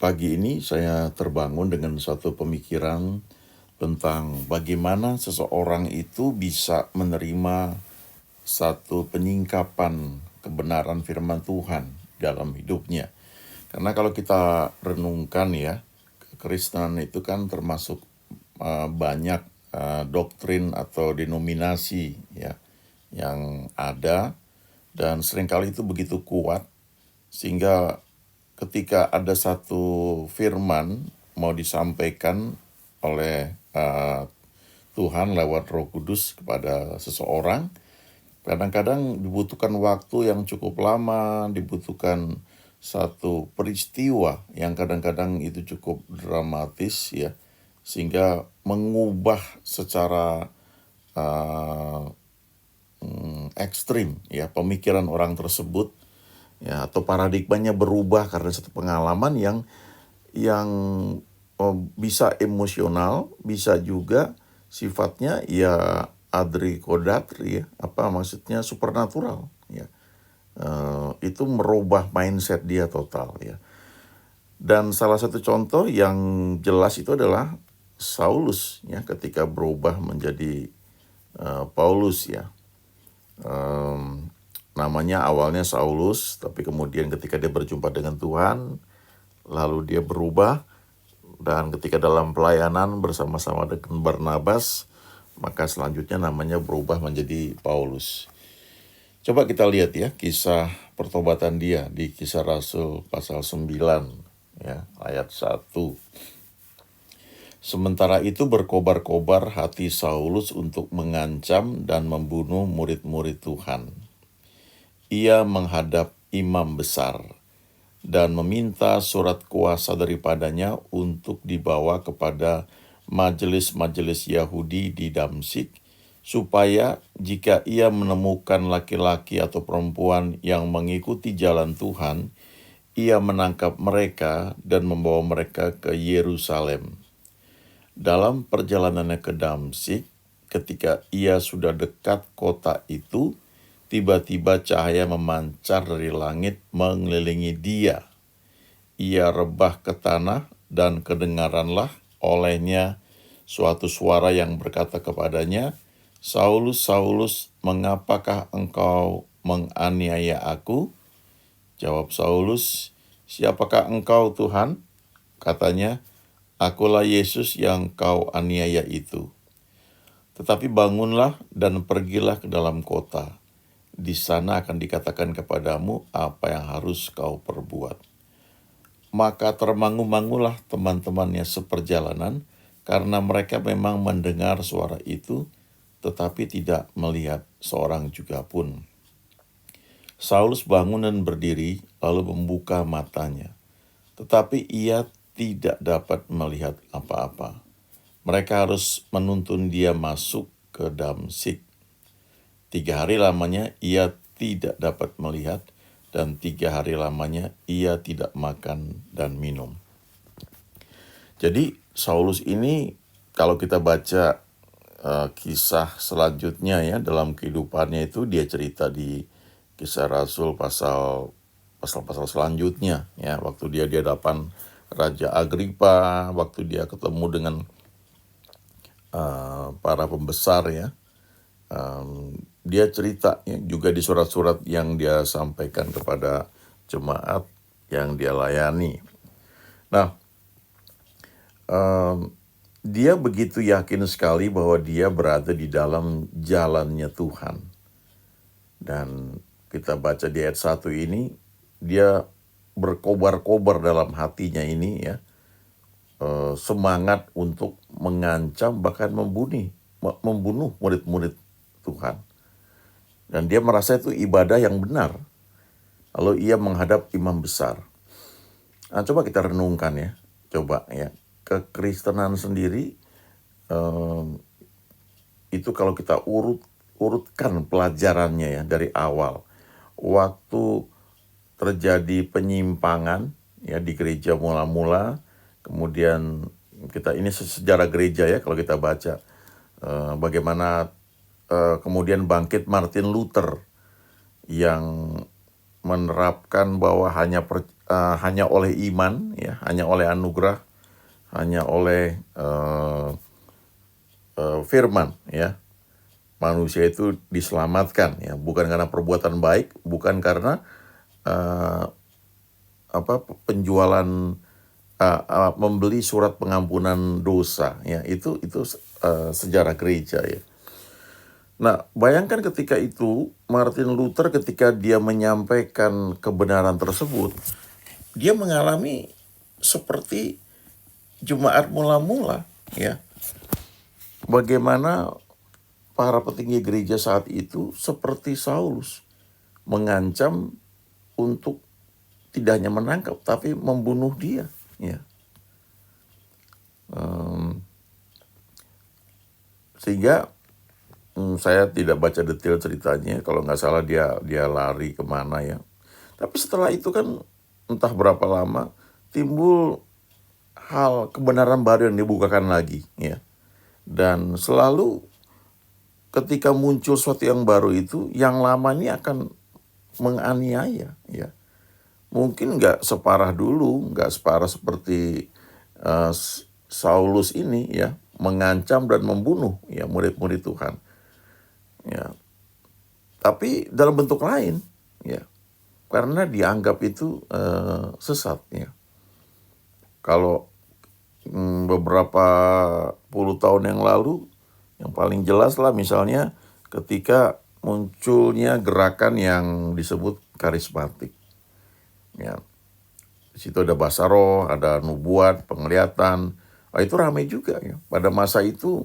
Pagi ini saya terbangun dengan suatu pemikiran tentang bagaimana seseorang itu bisa menerima satu penyingkapan kebenaran firman Tuhan dalam hidupnya. Karena kalau kita renungkan ya, kekristenan itu kan termasuk banyak doktrin atau denominasi ya yang ada, dan seringkali itu begitu kuat sehingga ketika ada satu firman mau disampaikan oleh Tuhan lewat Roh Kudus kepada seseorang, kadang-kadang dibutuhkan waktu yang cukup lama, dibutuhkan satu peristiwa yang kadang-kadang itu cukup dramatis ya, sehingga mengubah secara uh, ekstrim ya pemikiran orang tersebut ya, atau paradigmanya berubah karena satu pengalaman yang bisa emosional, bisa juga sifatnya ya adrikodatri ya, apa maksudnya supernatural ya. Itu merubah mindset dia total ya. Dan salah satu contoh yang jelas itu adalah Saulus ya, ketika berubah menjadi Paulus ya. Namanya awalnya Saulus, tapi kemudian ketika dia berjumpa dengan Tuhan, lalu dia berubah, dan ketika dalam pelayanan bersama-sama dengan Barnabas, maka selanjutnya namanya berubah menjadi Paulus. Coba kita lihat ya kisah pertobatan dia di Kisah Rasul pasal 9 ya, ayat 1. Sementara itu berkobar-kobar hati Saulus untuk mengancam dan membunuh murid-murid Tuhan. Ia menghadap imam besar dan meminta surat kuasa daripadanya untuk dibawa kepada majelis-majelis Yahudi di Damsyik, supaya jika ia menemukan laki-laki atau perempuan yang mengikuti jalan Tuhan, ia menangkap mereka dan membawa mereka ke Yerusalem. Dalam perjalanannya ke Damsyik, ketika ia sudah dekat kota itu, tiba-tiba cahaya memancar dari langit mengelilingi dia. Ia rebah ke tanah dan kedengaranlah olehnya suatu suara yang berkata kepadanya, "Saulus, Saulus, mengapakah engkau menganiaya aku?" Jawab Saulus, "Siapakah engkau, Tuhan?" Katanya, "Akulah Yesus yang kau aniaya itu. Tetapi bangunlah dan pergilah ke dalam kota. Di sana akan dikatakan kepadamu apa yang harus kau perbuat." Maka termangu-mangulah teman-temannya seperjalanan, karena mereka memang mendengar suara itu, tetapi tidak melihat seorang juga pun. Saulus bangun dan berdiri, lalu membuka matanya. Tetapi ia tidak dapat melihat apa-apa. Mereka harus menuntun dia masuk ke Damsyik. 3 hari lamanya ia tidak dapat melihat, dan 3 hari lamanya ia tidak makan dan minum. Jadi Saulus ini, kalau kita baca kisah selanjutnya ya dalam kehidupannya itu, dia cerita di Kisah Rasul pasal-pasal selanjutnya ya, waktu dia di hadapan Raja Agripa, waktu dia ketemu dengan para pembesar ya. Dia cerita ya, juga di surat-surat yang dia sampaikan kepada jemaat yang dia layani. Nah, dia begitu yakin sekali bahwa dia berada di dalam jalannya Tuhan. Dan kita baca di ayat 1 ini, dia berkobar-kobar dalam hatinya ini ya, semangat untuk mengancam bahkan membunuh murid-murid Tuhan. Dan dia merasa itu ibadah yang benar. Lalu ia menghadap imam besar. Nah, coba kita renungkan ya. Coba ya. Kekristenan sendiri itu kalau kita urutkan pelajarannya ya dari awal. Waktu terjadi penyimpangan ya di gereja mula-mula, kemudian kita ini sejarah gereja ya, kalau kita baca bagaimana kemudian bangkit Martin Luther yang menerapkan bahwa hanya hanya oleh iman, ya, hanya oleh anugerah, hanya oleh firman, ya, manusia itu diselamatkan, ya, bukan karena perbuatan baik, bukan karena uh, penjualan, membeli surat pengampunan dosa, ya, itu sejarah gereja, ya. Nah, bayangkan ketika itu Martin Luther ketika dia menyampaikan kebenaran tersebut, dia mengalami seperti jemaat mula-mula, ya. Bagaimana para petinggi gereja saat itu seperti Saulus mengancam untuk tidak hanya menangkap tapi membunuh dia, ya. Sehingga saya tidak baca detail ceritanya, kalau nggak salah dia lari kemana, ya. Tapi setelah itu kan entah berapa lama timbul hal kebenaran baru yang dibukakan lagi, ya. Dan selalu ketika muncul sesuatu yang baru itu, yang lama ini akan menganiaya, ya. Mungkin nggak separah dulu, nggak separah seperti Saulus ini, ya, mengancam dan membunuh, ya, murid-murid Tuhan, ya. Tapi dalam bentuk lain, ya, karena dianggap itu sesat, ya. Kalau beberapa puluh tahun yang lalu, yang paling jelas lah misalnya ketika munculnya gerakan yang disebut karismatik, ya. Di situ ada bahasa roh, ada nubuat, penglihatan. Itu ramai juga, ya. Pada masa itu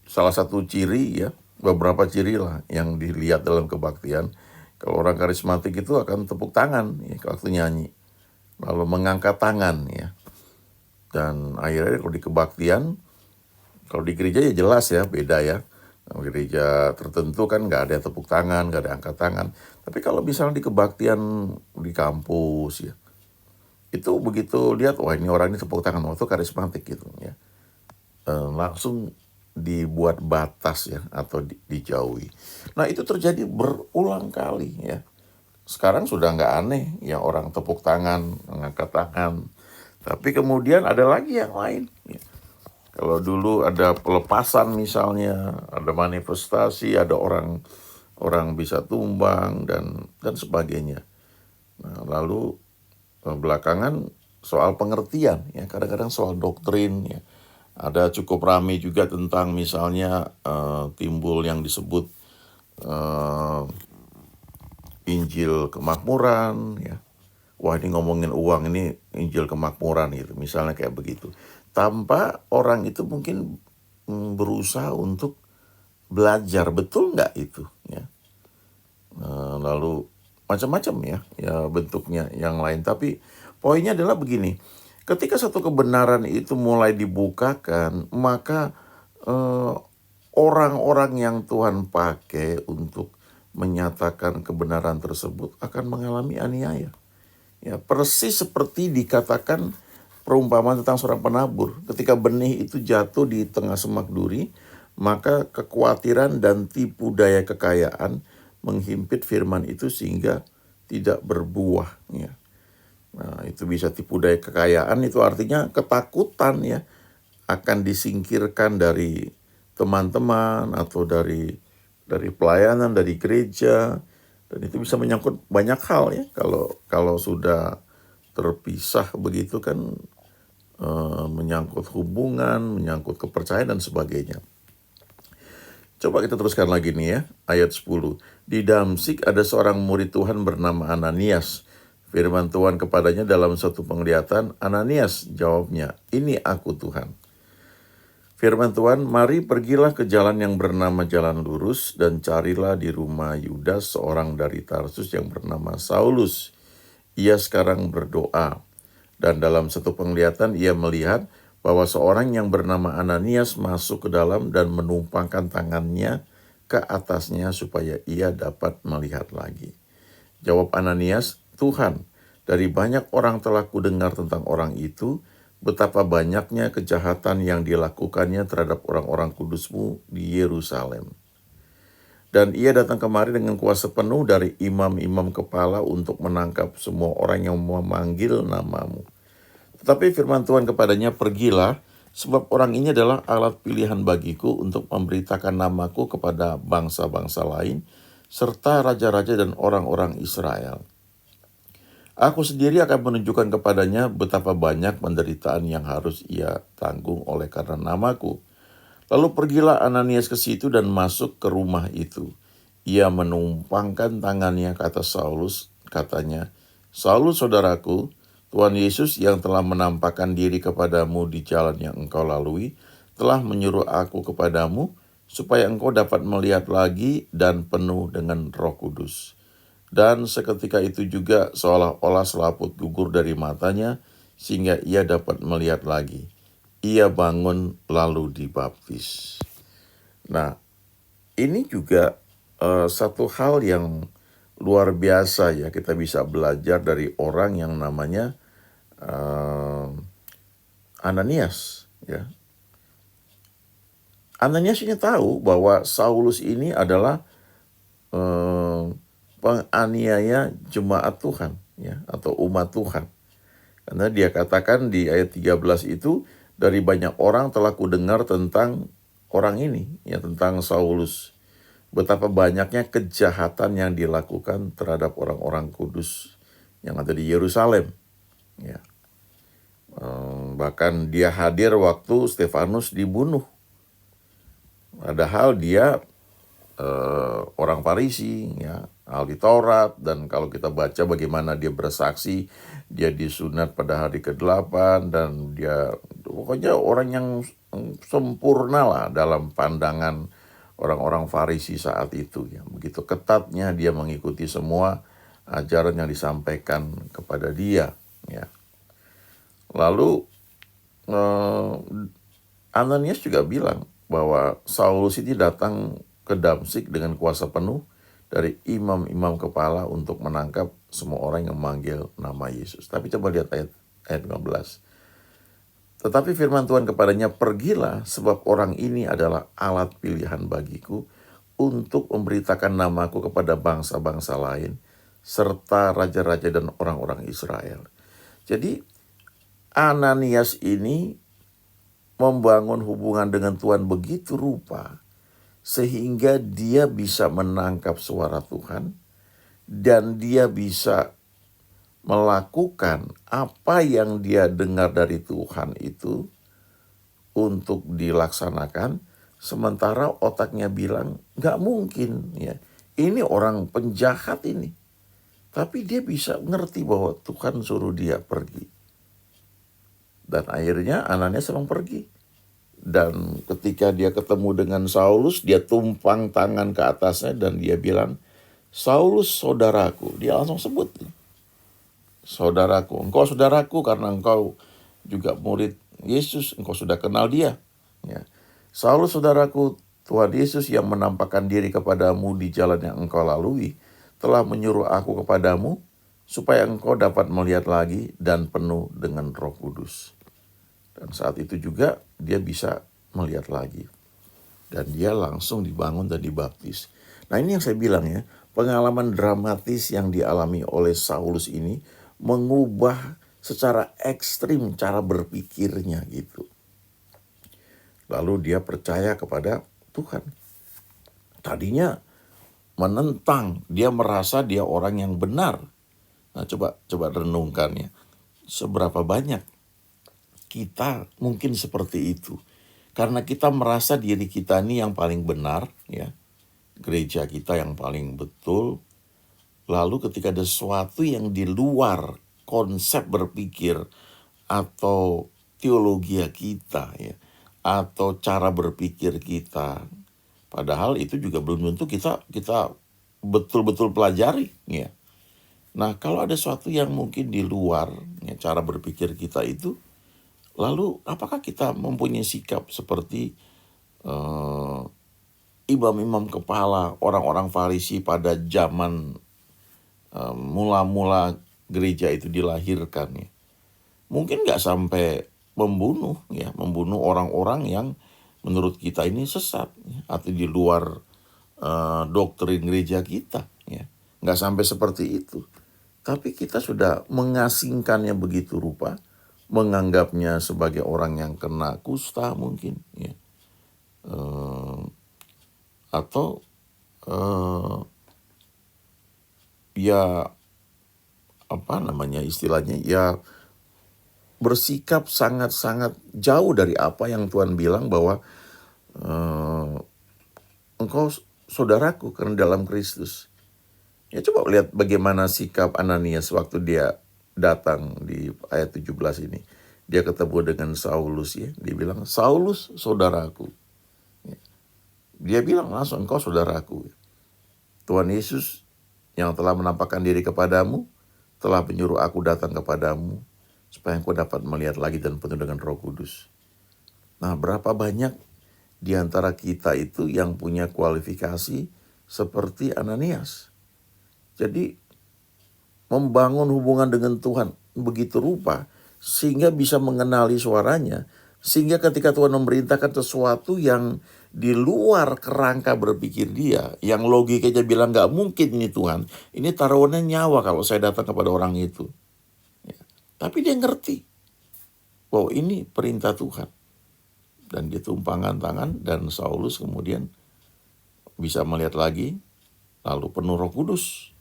salah satu ciri, ya, beberapa ciri lah yang dilihat dalam kebaktian. Kalau orang karismatik itu akan tepuk tangan, ya, waktu nyanyi, lalu mengangkat tangan, ya. Dan akhirnya kalau di kebaktian, kalau di gereja ya jelas, ya, beda, ya. Gereja tertentu kan nggak ada tepuk tangan, nggak ada angkat tangan. Tapi kalau misalnya di kebaktian di kampus, ya, itu begitu lihat, wah ini orang ini tepuk tangan, waktu karismatik gitu, ya. Langsung dibuat batas, ya, atau dijauhi. Nah, itu terjadi berulang kali, ya. Sekarang sudah nggak aneh, ya, orang tepuk tangan, mengangkat tangan. Tapi kemudian ada lagi yang lain, ya. Kalau dulu ada pelepasan misalnya, ada manifestasi, ada orang bisa tumbang dan sebagainya. Nah, lalu belakangan soal pengertian, ya, kadang-kadang soal doktrin, ya. Ada cukup ramai juga tentang misalnya timbul yang disebut Injil kemakmuran, ya. Wah, ini ngomongin uang, ini Injil kemakmuran gitu, misalnya kayak begitu. Tanpa orang itu mungkin berusaha untuk belajar betul nggak itu, ya. Lalu macam-macam, ya bentuknya yang lain. Tapi poinnya adalah begini, ketika satu kebenaran itu mulai dibukakan, maka orang-orang yang Tuhan pakai untuk menyatakan kebenaran tersebut akan mengalami aniaya. Ya, persis seperti dikatakan perumpamaan tentang seorang penabur. Ketika benih itu jatuh di tengah semak duri, maka kekhawatiran dan tipu daya kekayaan menghimpit firman itu sehingga tidak berbuah, ya. Nah, itu bisa tipu daya kekayaan, itu artinya ketakutan, ya, akan disingkirkan dari teman-teman atau dari pelayanan, dari gereja. Dan itu bisa menyangkut banyak hal, ya. Kalau sudah terpisah begitu kan, menyangkut hubungan, menyangkut kepercayaan dan sebagainya. Coba kita teruskan lagi nih, ya, ayat 10. Di Damsik ada seorang murid Tuhan bernama Ananias. Firman Tuhan kepadanya dalam satu penglihatan, "Ananias," jawabnya, "Ini aku Tuhan." Firman Tuhan, "Mari pergilah ke jalan yang bernama Jalan Lurus dan carilah di rumah Yudas seorang dari Tarsus yang bernama Saulus. Ia sekarang berdoa." Dan dalam satu penglihatan ia melihat bahwa seorang yang bernama Ananias masuk ke dalam dan menumpangkan tangannya ke atasnya supaya ia dapat melihat lagi. Jawab Ananias, "Tuhan, dari banyak orang telah kudengar tentang orang itu, betapa banyaknya kejahatan yang dilakukannya terhadap orang-orang kudus-Mu di Yerusalem." Dan ia datang kemari dengan kuasa penuh dari imam-imam kepala untuk menangkap semua orang yang memanggil namamu. Tetapi firman Tuhan kepadanya, pergilah, sebab orang ini adalah alat pilihan bagiku untuk memberitakan namaku kepada bangsa-bangsa lain, serta raja-raja dan orang-orang Israel. Aku sendiri akan menunjukkan kepadanya betapa banyak penderitaan yang harus ia tanggung oleh karena namaku. Lalu pergilah Ananias ke situ dan masuk ke rumah itu. Ia menumpangkan tangannya ke atas Saulus, katanya, Saulus saudaraku, Tuhan Yesus yang telah menampakkan diri kepadamu di jalan yang engkau lalui, telah menyuruh aku kepadamu, supaya engkau dapat melihat lagi dan penuh dengan Roh Kudus. Dan seketika itu juga seolah-olah selaput gugur dari matanya, sehingga ia dapat melihat lagi. Ia bangun lalu dibaptis. Nah, ini juga satu hal yang luar biasa ya, kita bisa belajar dari orang yang namanya Ananias ya. Ananias ini tahu bahwa Saulus ini adalah penganiaya jemaat Tuhan ya, atau umat Tuhan. Karena dia katakan di ayat 13 itu, dari banyak orang telah kudengar tentang orang ini, ya, tentang Saulus. Betapa banyaknya kejahatan yang dilakukan terhadap orang-orang kudus yang ada di Yerusalem. Ya. Bahkan dia hadir waktu Stefanus dibunuh. Padahal dia orang Farisi, ya, ahli Taurat, dan kalau kita baca bagaimana dia bersaksi, dia disunat pada hari ke-8, dan dia pokoknya orang yang sempurna lah dalam pandangan orang-orang Farisi saat itu. Ya. Begitu ketatnya dia mengikuti semua ajaran yang disampaikan kepada dia. Ya. Lalu Ananias juga bilang bahwa Saulus ini datang ke Damsik dengan kuasa penuh dari imam-imam kepala untuk menangkap semua orang yang memanggil nama Yesus. Tapi coba lihat ayat 15. Tetapi firman Tuhan kepadanya, pergilah, sebab orang ini adalah alat pilihan bagiku untuk memberitakan namaku kepada bangsa-bangsa lain, serta raja-raja dan orang-orang Israel. Jadi Ananias ini membangun hubungan dengan Tuhan begitu rupa, sehingga dia bisa menangkap suara Tuhan, dan dia bisa melakukan apa yang dia dengar dari Tuhan itu untuk dilaksanakan, sementara otaknya bilang, gak mungkin ya, ini orang penjahat ini. Tapi dia bisa ngerti bahwa Tuhan suruh dia pergi. Dan akhirnya Ananias memang pergi. Dan ketika dia ketemu dengan Saulus, dia tumpang tangan ke atasnya dan dia bilang, Saulus saudaraku. Dia langsung sebut, saudaraku, engkau saudaraku karena engkau juga murid Yesus, engkau sudah kenal dia. Ya. Saulus saudaraku, Tuhan Yesus yang menampakkan diri kepadamu di jalan yang engkau lalui, telah menyuruh aku kepadamu, supaya engkau dapat melihat lagi dan penuh dengan Roh Kudus. Dan saat itu juga dia bisa melihat lagi. Dan dia langsung dibangun dan dibaptis. Nah, ini yang saya bilang ya, pengalaman dramatis yang dialami oleh Saulus ini mengubah secara ekstrim cara berpikirnya gitu. Lalu dia percaya kepada Tuhan. Tadinya menentang, dia merasa dia orang yang benar. Nah, coba renungkan ya. Seberapa banyak kita mungkin seperti itu. Karena kita merasa diri kita ini yang paling benar, ya. Gereja kita yang paling betul. Lalu ketika ada sesuatu yang di luar konsep berpikir atau teologi kita, ya, atau cara berpikir kita, padahal itu juga belum tentu kita betul-betul pelajari, ya. Nah, kalau ada sesuatu yang mungkin di luar ya, cara berpikir kita itu, lalu apakah kita mempunyai sikap seperti imam-imam kepala, orang-orang Farisi pada zaman mula-mula gereja itu dilahirkan ya. Mungkin gak sampai membunuh orang-orang yang menurut kita ini sesat ya, atau di luar doktrin gereja kita, ya. Nggak sampai seperti itu. Tapi kita sudah mengasingkannya begitu rupa, menganggapnya sebagai orang yang kena kusta mungkin, ya. Atau ya apa namanya istilahnya, ya bersikap sangat-sangat jauh dari apa yang Tuhan bilang bahwa engkau saudaraku karena dalam Kristus. Ya coba lihat bagaimana sikap Ananias waktu dia datang di ayat 17 ini. Dia ketemu dengan Saulus, ya. Dia bilang, Saulus saudaraku. Dia bilang langsung, engkau saudaraku. Tuhan Yesus yang telah menampakkan diri kepadamu, telah menyuruh aku datang kepadamu, supaya engkau dapat melihat lagi dan penuh dengan Roh Kudus. Nah, berapa banyak di antara kita itu yang punya kualifikasi seperti Ananias. Jadi, membangun hubungan dengan Tuhan begitu rupa, sehingga bisa mengenali suaranya, sehingga ketika Tuhan memerintahkan sesuatu yang di luar kerangka berpikir dia, yang logikanya bilang gak mungkin ini Tuhan, ini taruhannya nyawa kalau saya datang kepada orang itu. Ya. Tapi dia ngerti bahwa ini perintah Tuhan. Dan dia tumpangkan tangan, dan Saulus kemudian bisa melihat lagi, lalu penuh Roh Kudus.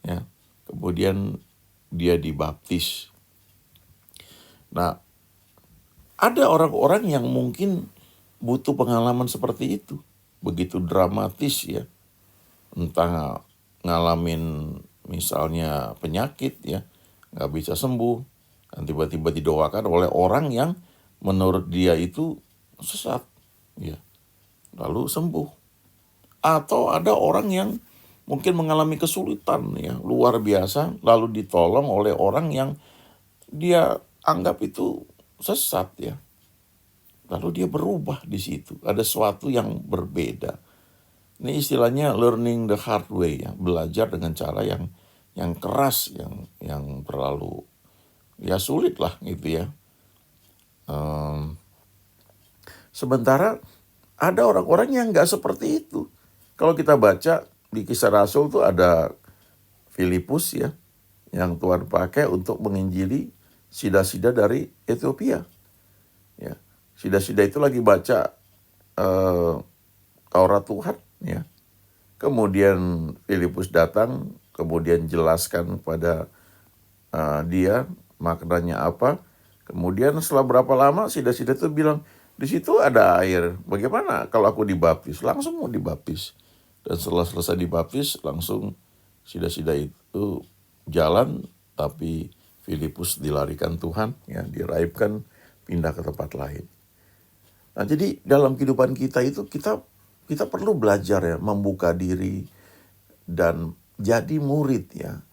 Ya. Kemudian dia dibaptis. Nah, ada orang-orang yang mungkin butuh pengalaman seperti itu. Begitu dramatis, ya. Entah ngalamin misalnya penyakit, ya, gak bisa sembuh. Dan tiba-tiba didoakan oleh orang yang menurut dia itu sesat, ya. Lalu sembuh. Atau ada orang yang mungkin mengalami kesulitan, ya, luar biasa, lalu ditolong oleh orang yang dia anggap itu sesat, ya. Lalu dia berubah di situ. Ada sesuatu yang berbeda. Ini istilahnya learning the hard way, ya, belajar dengan cara yang keras, yang terlalu ya sulit lah gitu, ya. Sementara ada orang-orang yang nggak seperti itu. Kalau kita baca di Kisah Rasul tuh ada Filipus, ya, yang Tuhan pakai untuk menginjili sida-sida dari Ethiopia. Ya, sida-sida itu lagi baca Taurat Tuhan, ya. Kemudian Filipus datang, kemudian jelaskan kepada dia maknanya apa. Kemudian setelah berapa lama sida-sida itu bilang, di situ ada air. Bagaimana kalau aku dibaptis? Langsung mau dibaptis. Dan setelah selesai dibaptis, langsung sida-sida itu jalan, tapi Filipus dilarikan Tuhan, ya, diraibkan, pindah ke tempat lain. Nah, jadi dalam kehidupan kita itu kita perlu belajar, ya, membuka diri dan jadi murid, ya.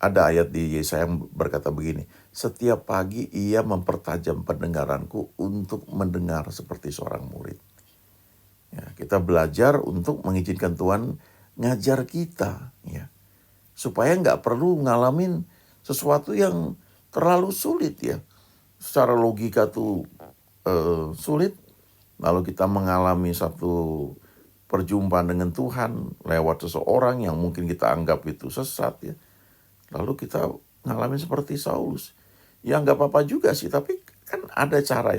Ada ayat di Yesaya yang berkata begini, setiap pagi ia mempertajam pendengaranku untuk mendengar seperti seorang murid. Ya, kita belajar untuk mengizinkan Tuhan ngajar kita, ya, supaya nggak perlu ngalamin sesuatu yang terlalu sulit, ya. Secara logika tuh sulit, lalu kita mengalami satu perjumpaan dengan Tuhan lewat seseorang yang mungkin kita anggap itu sesat, ya. Lalu kita ngalamin seperti Saulus. Ya nggak apa-apa juga sih, tapi kan ada cara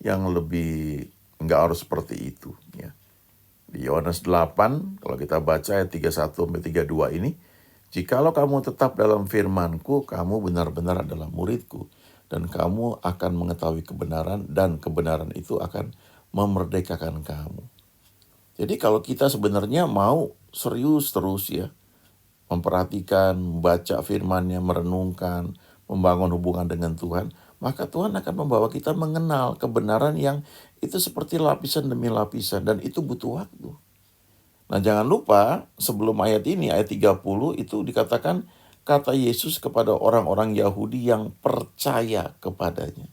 yang lebih, nggak harus seperti itu, ya. Di Yohanes 8, kalau kita baca ayat 31-32 ini, jikalau kamu tetap dalam firman-Ku, kamu benar-benar adalah murid-Ku, dan kamu akan mengetahui kebenaran, dan kebenaran itu akan memerdekakan kamu. Jadi kalau kita sebenarnya mau serius terus, ya, memperhatikan, membaca firman-Nya, merenungkan, membangun hubungan dengan Tuhan, maka Tuhan akan membawa kita mengenal kebenaran yang itu seperti lapisan demi lapisan, dan itu butuh waktu. Nah, jangan lupa sebelum ayat ini, ayat 30 itu dikatakan kata Yesus kepada orang-orang Yahudi yang percaya kepadanya.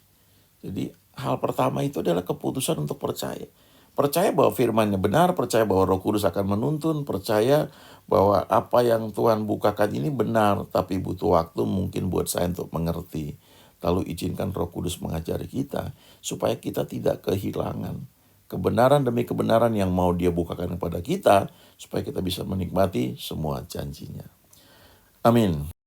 Jadi hal pertama itu adalah keputusan untuk percaya. Percaya bahwa firman-Nya benar, percaya bahwa Roh Kudus akan menuntun, percaya bahwa apa yang Tuhan bukakan ini benar, tapi butuh waktu mungkin buat saya untuk mengerti. Lalu izinkan Roh Kudus mengajari kita, supaya kita tidak kehilangan kebenaran demi kebenaran yang mau Dia bukakan kepada kita, supaya kita bisa menikmati semua janjinya. Amin.